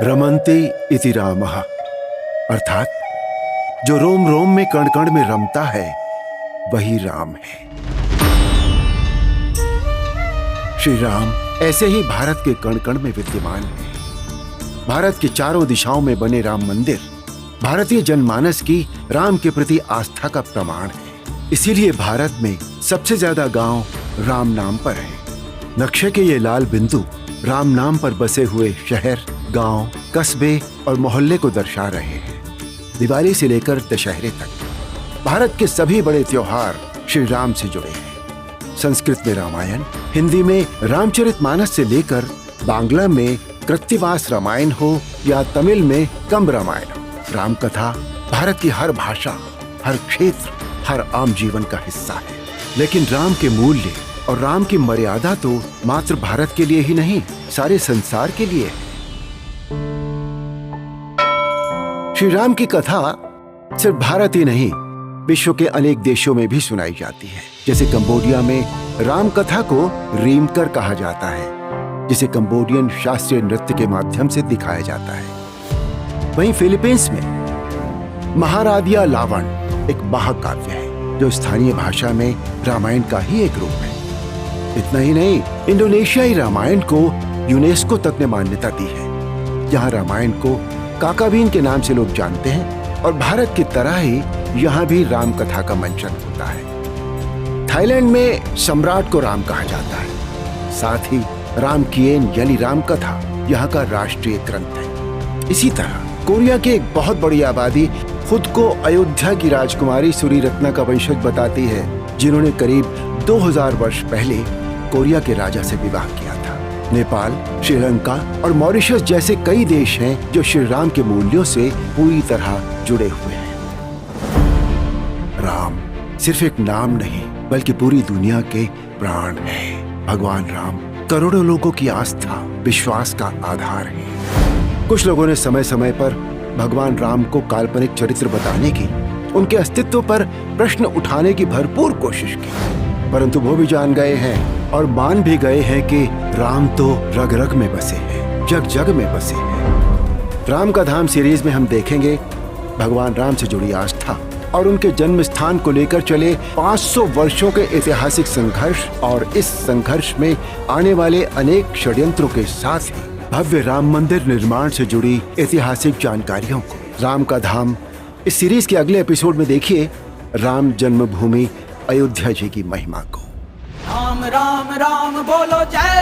रमन्ते इति रामः, अर्थात जो रोम रोम में कण कण में रमता है वही राम है। श्री राम ऐसे ही भारत के कण कण में विद्यमान है। भारत की चारों दिशाओं में बने राम मंदिर भारतीय जनमानस की राम के प्रति आस्था का प्रमाण है। इसीलिए भारत में सबसे ज्यादा गांव राम नाम पर है। नक्शे के ये लाल बिंदु राम नाम पर बसे हुए शहर, गांव, कस्बे और मोहल्ले को दर्शा रहे हैं। दिवाली से लेकर दशहरे तक भारत के सभी बड़े त्योहार श्री राम से जुड़े हैं। संस्कृत में रामायण, हिंदी में रामचरितमानस से लेकर बांग्ला में कृत्तिवास रामायण हो या तमिल में कंब रामायण हो, राम कथा भारत की हर भाषा, हर क्षेत्र, हर आम जीवन का हिस्सा है। लेकिन राम के मूल्य और राम की मर्यादा तो मात्र भारत के लिए ही नहीं, सारे संसार के लिए है। श्री राम की कथा सिर्फ भारत ही नहीं, विश्व के अनेक देशों में भी सुनाई जाती है। जैसे कंबोडिया में राम कथा को रीमकर कहा जाता है, जिसे कंबोडियन शास्त्रीय नृत्य के माध्यम से दिखाया जाता है। वहीं फिलीपींस में महारादिया लावण एक महाकाव्य है, जो स्थानीय भाषा में रामायण का ही एक रूप है। इतना ही नहीं, इंडोनेशियाई रामायण को यूनेस्को तक ने मान्यता दी है, जहां रामायण को काकाबीन के नाम से लोग जानते हैं। और भारत की तरह ही यहाँ भी राम कथा का मंचन होता है। थाईलैंड में सम्राट को राम कहा जाता है। साथ ही रामकियन यानी राम कथा यहाँ का राष्ट्रीय ग्रंथ है। इसी तरह कोरिया की एक बहुत बड़ी आबादी खुद को अयोध्या की राजकुमारी सूरीरत्ना का वंशज बताती है, जिन्होंने करीब 2000 वर्ष पहले कोरिया के राजा से विवाह किया था। नेपाल, श्रीलंका और मॉरिशस जैसे कई देश हैं जो श्री राम के मूल्यों से पूरी तरह जुड़े हुए हैं। राम सिर्फ एक नाम नहीं, बल्कि पूरी दुनिया के प्राण है। भगवान राम करोड़ों लोगों की आस्था, विश्वास का आधार है। कुछ लोगों ने समय समय पर भगवान राम को काल्पनिक चरित्र बताने की, उनके अस्तित्व पर प्रश्न उठाने की भरपूर कोशिश की, परंतु वो भी जान गए हैं और मान भी गए हैं कि राम तो रग रग में बसे हैं, जग जग में बसे हैं। राम का धाम सीरीज में हम देखेंगे भगवान राम से जुड़ी आस्था और उनके जन्म स्थान को लेकर चले 500 वर्षों के ऐतिहासिक संघर्ष और इस संघर्ष में आने वाले अनेक षड्यंत्रों के साथ ही भव्य राम मंदिर निर्माण से जुड़ी ऐतिहासिक जानकारियों को। राम का धाम इस सीरीज के अगले एपिसोड में देखिए राम जन्मभूमि अयोध्या जी की महिमा को। राम राम राम बोलो जय